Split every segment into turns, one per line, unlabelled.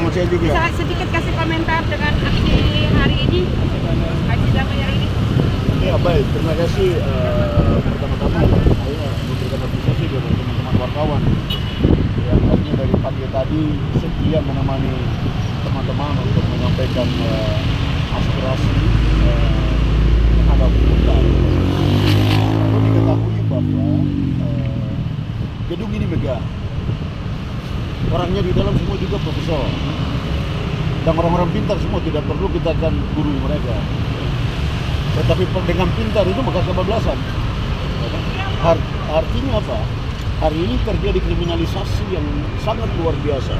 sama saya juga.
Bisa sedikit kasih komentar dengan aksi hari ini, aksi damai hari ini?
Ya baik, terima kasih. Pertama-tama saya memberikan apresiasi kepada teman-teman wartawan yang artinya dari pagi tadi setia menemani teman-teman untuk menyampaikan aspirasi terhadap hutan. Perlu diketahui bahwa gedung ini megah. Orangnya di dalam semua juga profesor dan orang-orang pintar semua, tidak perlu kita akan guru mereka. Tetapi dengan pintar itu maka kebablasan. Artinya apa? Hari ini terjadi kriminalisasi yang sangat luar biasa.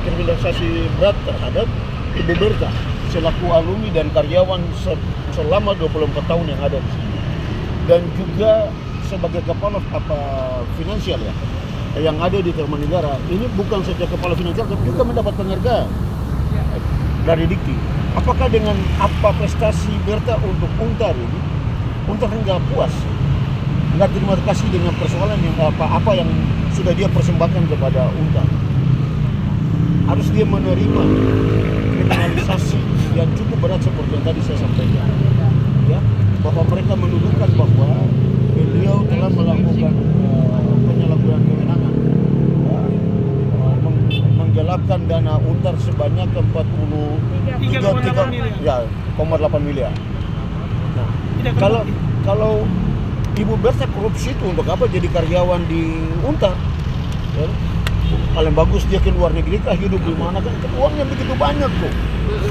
Kriminalisasi berat terhadap Ibu Berta selaku alumni dan karyawan selama 24 tahun yang ada di sini. Dan juga sebagai kepala finansial ya, yang ada di Tarumanegara. Ini bukan saja kepala finansial, tapi juga mendapat penghargaan dari Dikti. Apakah dengan apa prestasi Berta untuk Untar ini, Untar nggak puas, nggak terima kasih dengan persoalan yang apa yang sudah dia persembahkan kepada Untar. Harus dia menerima kriminalisasi yang cukup berat seperti yang tadi saya sampaikan, ya, bahwa mereka menuduhkan bahwa beliau telah melakukan penyalahgunaan kewenangan, menggelapkan dana Untar sebanyak 3,8 miliar. Nah, kalau Ibu Berta korupsi itu untuk apa jadi karyawan di Untar? Ya, paling bagus dia ke luar negeri kah, hidup di mana kan, uangnya begitu banyak kok.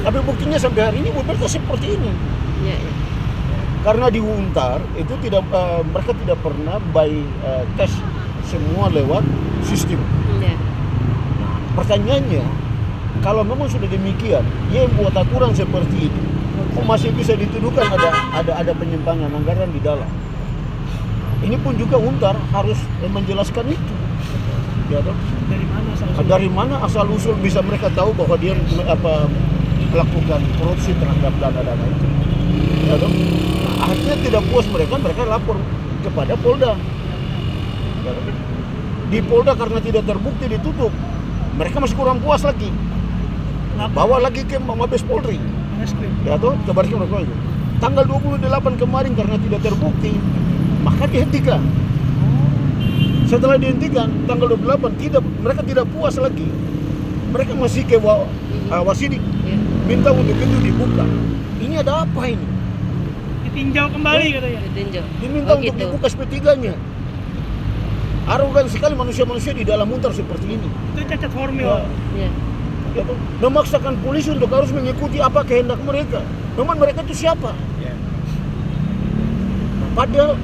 Tapi buktinya sampai hari ini Ibu Berta seperti ini. Karena di Untar itu mereka tidak pernah tes semua lewat sistem. Nah, pertanyaannya, kalau memang sudah demikian, dia yang buat aturan seperti itu, kok masih bisa dituduhkan ada penyimpangan anggaran di dalam? Ini pun juga Untar harus menjelaskan itu. Ya, dari mana asal usul bisa mereka tahu bahwa dia melakukan korupsi terhadap dana-dana itu? Ya, nah, akhirnya tidak puas mereka lapor kepada Polda. Ya, di Polda karena tidak terbukti ditutup. Mereka masih kurang puas lagi. Bawa lagi ke Mabes Polri. Ya toh, ke Baris Krim itu. Tanggal 28 kemarin karena tidak terbukti, maka dihentikan. Setelah dihentikan tanggal 28 mereka tidak puas lagi. Mereka masih ke Wasidik. Minta untuk itu dibuka. Ini ada apa ini?
Ditinjau kembali katanya.
Diminta untuk dibuka SP3-nya. Arogan sekali manusia-manusia di dalam Untar seperti ini.
Itu cacat formil.
Ya, memaksakan polisi untuk harus mengikuti apa kehendak mereka. Memang mereka itu siapa? Padahal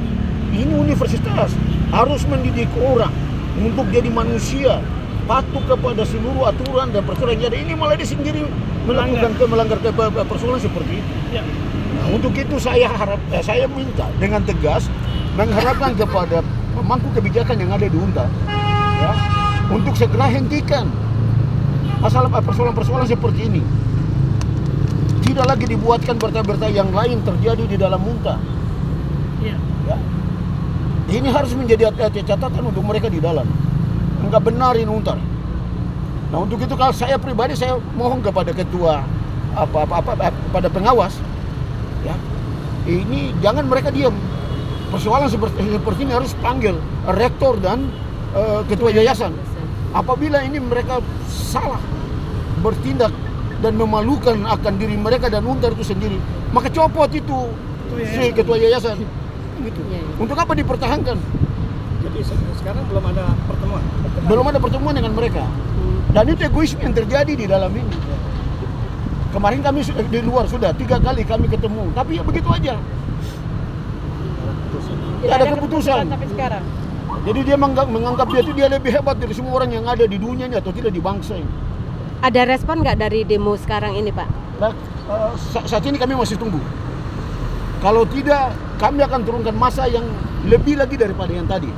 ini universitas harus mendidik orang untuk jadi manusia, patuh kepada seluruh aturan dan peraturan yang ada. Ini malah dia sendiri melanggar persoalan seperti itu. Nah, untuk itu saya minta dengan tegas mengharapkan kepada pemangku kebijakan yang ada di Untar, ya, untuk segera hentikan persoalan-persoalan seperti ini. Tidak lagi dibuatkan berita-berita yang lain terjadi di dalam Untar. Ya. Ini harus menjadi catatan untuk mereka di dalam. Enggak benarin Untar. Nah, untuk itu kalau saya pribadi saya mohon kepada ketua pada pengawas, ya, ini jangan mereka diam. Persoalan seperti ini harus panggil rektor dan ketua yayasan. Apabila ini mereka salah bertindak dan memalukan akan diri mereka dan Untar itu sendiri, maka copot itu si ketua yayasan. Gitu. Untuk apa dipertahankan?
Jadi sekarang belum ada pertemuan.
Belum ada pertemuan dengan mereka. Dan itu egoisme yang terjadi di dalam ini. Kemarin kami di luar sudah 3 kali kami ketemu, tapi ya begitu aja. Tidak ada keputusan
sampai sekarang.
Jadi dia menganggap dia lebih hebat dari semua orang yang ada di dunia ini atau tidak di bangsa ini.
Ada respon nggak dari demo sekarang ini, Pak?
Nah, saat ini kami masih tunggu. Kalau tidak, kami akan turunkan massa yang lebih lagi daripada yang tadi.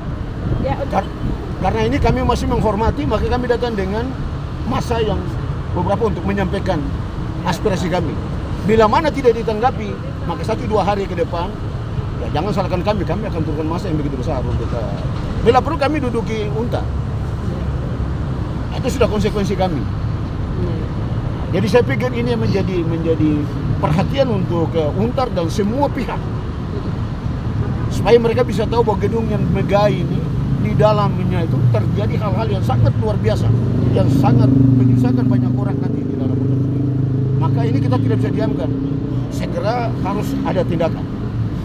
Ya,
karena ini kami masih menghormati, maka kami datang dengan massa yang beberapa untuk menyampaikan aspirasi kami. Bila mana tidak ditanggapi, maka 1-2 hari ke depan, ya jangan salahkan kami akan turunkan massa yang begitu besar untuk bila perlu kami duduki Untar. Itu sudah konsekuensi kami. Jadi saya pikir ini menjadi perhatian untuk Untar dan semua pihak, supaya mereka bisa tahu bahwa gedung yang megah ini di dalamnya itu terjadi hal-hal yang sangat luar biasa, yang sangat menyusahkan banyak orang nanti di dalam Untar sendiri. Maka ini kita tidak bisa diamkan, segera harus ada tindakan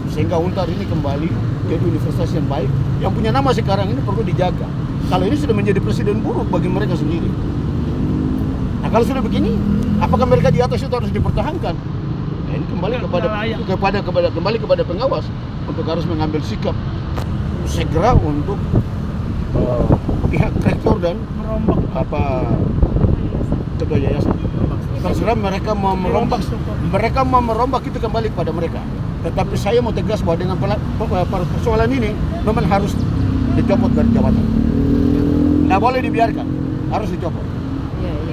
sehingga Untar ini kembali jadi universitas yang baik, yang punya nama sekarang ini perlu dijaga. Kalau ini sudah menjadi presiden buruk bagi mereka sendiri. Nah kalau sudah begini, apakah mereka di atas itu harus dipertahankan? Nah, ini kembali kepada pengawas untuk harus mengambil sikap segera untuk pihak rektor dan ketua yayasan. Terserah mereka mau merombak itu kembali kepada mereka. Tetapi saya mau tegas bahwa dengan persoalan ini memang harus dicopot dari jabatan. Tidak boleh dibiarkan, harus dicopot.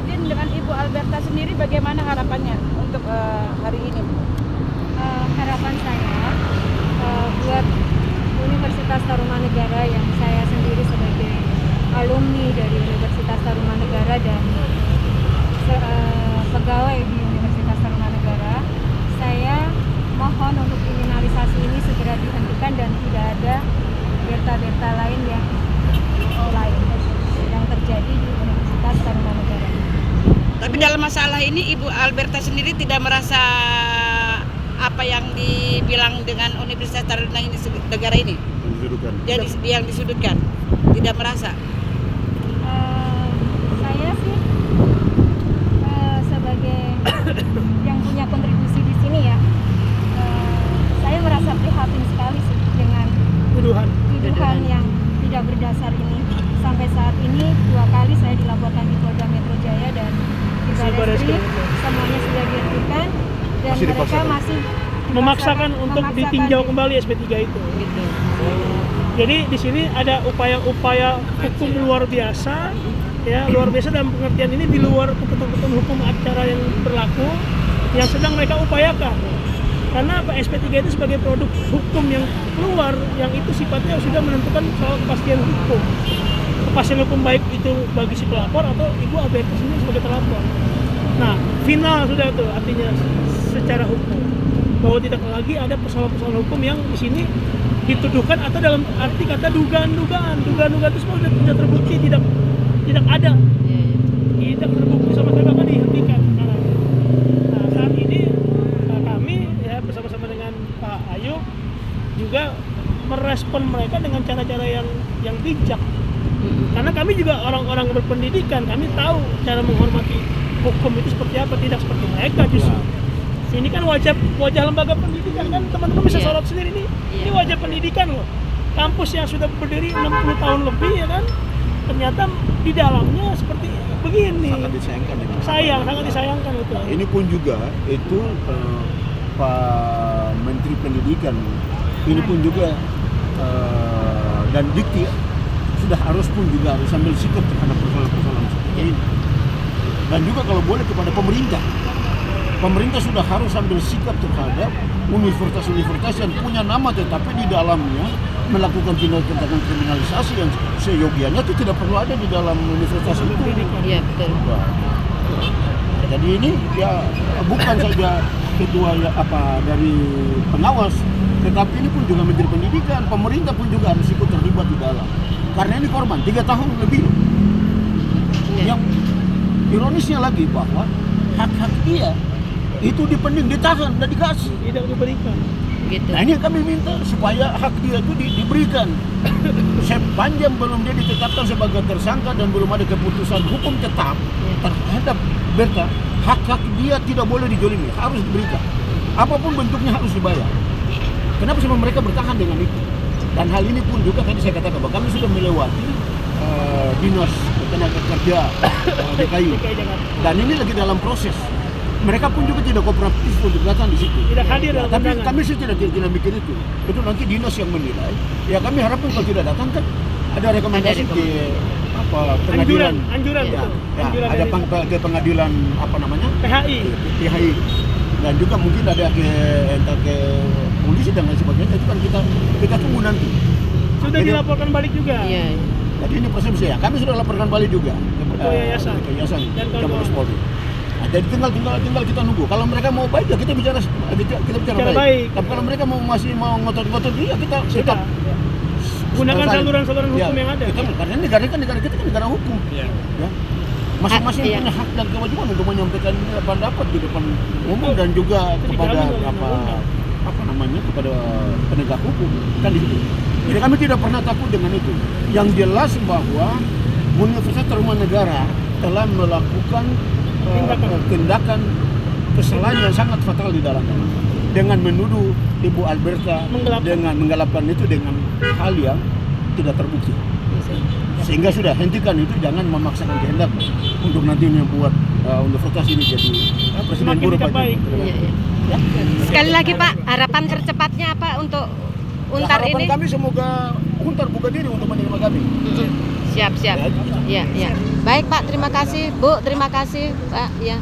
Mungkin dengan Ibu Alberta sendiri bagaimana harapannya untuk hari ini?
Harapan saya buat Universitas Tarumanegara yang saya sendiri sebagai alumni dari Universitas Tarumanegara dan pegawai di Universitas Tarumanegara, saya mohon untuk kriminalisasi ini segera dihentikan dan tidak ada berita-berita lain yang terjadi di Universitas Tarumanegara.
Tapi dalam masalah ini Ibu Alberta sendiri tidak merasa apa yang dibilang dengan Universitas Tarumanegara ini? Yang disudutkan. Tidak merasa?
Saya sih sebagai yang punya kontribusi di sini ya, saya merasa prihatin sekali sih dengan tuduhan yang tidak berdasar ini. Sampai saat ini 2 kali saya dilaporkan di Polda Metro Jaya dan di Barreskrim, semuanya sudah dihentikan dan mereka masih
memaksakan untuk ditinjau kembali SP3 itu.
Gitu.
Jadi di sini ada upaya-upaya hukum luar biasa, ya luar biasa dalam pengertian ini di luar ketentuan hukum acara yang berlaku yang sedang mereka upayakan. Karena apa, SP3 itu sebagai produk hukum yang keluar, yang itu sifatnya sudah menentukan soal kepastian hukum. Kepastian hukum baik itu bagi si pelapor atau Ibu Alberta sendiri sebagai terlapor. Nah, final sudah itu artinya secara hukum bahwa tidak lagi ada persoalan-persoalan hukum yang di sini dituduhkan atau dalam arti kata dugaan-dugaan itu semua sudah terbukti tidak ada, tidak terbukti sama sekali, bahkan dihentikan sekarang. Nah, saat ini kami ya bersama-sama dengan Pak Ayu juga merespon mereka dengan cara-cara yang bijak. Karena kami juga orang-orang berpendidikan, kami tahu cara menghormati hukum itu seperti apa, tidak seperti mereka justru. Ini kan wajah lembaga pendidikan kan, teman-teman bisa sorot sendiri nih. Ini wajah pendidikan loh. Kampus yang sudah berdiri 60 tahun lebih ya kan, ternyata di dalamnya seperti begini.
Sangat disayangkan.
Sangat disayangkan itu.
Ini pun juga itu Pak Menteri Pendidikan ini pun juga dan Dikti sudah harus ambil sikap terhadap persoalan-persoalan seperti ini. Dan juga kalau boleh kepada pemerintah sudah harus ambil sikap terhadap universitas-universitas yang punya nama tetapi di dalamnya melakukan tindakan kriminalisasi yang seyogianya itu tidak perlu ada di dalam universitas itu.
Iya, betul.
Jadi ini ya bukan saja ketua dari pengawas, tetapi ini pun juga Menteri Pendidikan, pemerintah pun juga harus ikut terlibat di dalam. Karena ini korban 3 tahun lebih. Yang ironisnya lagi bahwa hak-hak dia itu ditahan dan dikasih,
tidak diberikan.
Gitu.
Nah ini yang kami minta supaya hak dia itu diberikan. Sepanjang belum dia ditetapkan sebagai tersangka dan belum ada keputusan hukum tetap terhadap Berta, hak-hak dia tidak boleh dijolimi, harus diberikan. Apapun bentuknya harus dibayar. Kenapa sama mereka bertahan dengan itu? Dan hal ini pun juga tadi saya katakan bahwa kami sudah melewati Dinas Tenaga Kerja DKI. Dan ini lagi dalam proses. Mereka pun juga tidak kooperatif untuk datang di situ.
Tidak hadir dalam
tapi
undangan.
kami sih tidak mikir itu. Itu nanti dinas yang menilai. Ya kami harapkan kalau tidak datang kan ada rekomendasi ke pengadilan.
Anjuran
Ya,
betul.
ya,
Anjuran
ada
dari
ke pengadilan PHI. Dan juga mungkin ada entah ke polisi dan lain sebagainya. Itu kan kita tunggu nanti.
Sudah dilaporkan balik juga.
Iya.
Jadi ini persepsi ya. Kami sudah laporkan balik juga ke
yayasan.
yayasan
Dan
ke Mabes Polri. Nah, jadi tinggal kita nunggu. Kalau mereka mau baik ya kita bicara baik. Tapi kalau mereka masih mau ngotot-ngotot dia kita tetap
gunakan saluran-saluran hukum yang ada.
Karena negara kita kan negara hukum. Ya. Masing-masing punya hak dan kewajiban untuk menyampaikan pendapat di depan umum dan juga kepada kepada penegak hukum kan di situ. Jadi kami tidak pernah takut dengan itu. Yang jelas bahwa Universitas Tarumanegara telah melakukan tindakan kesalahan yang sangat fatal di dalamnya dengan menuduh Ibu Alberta dengan menggelapkan itu dengan hal yang tidak terbukti. Sehingga sudah hentikan itu, jangan memaksakan kehendak untuk nanti membuat universitas ini jadi presiden buruk.
Sekali lagi Pak, harapan tercepatnya apa untuk Untar
harapan
ini?
Kami semoga Untar buka diri untuk menerima kami.
Siap. Ya. Baik Pak, terima kasih. Bu, terima kasih Pak. Ya.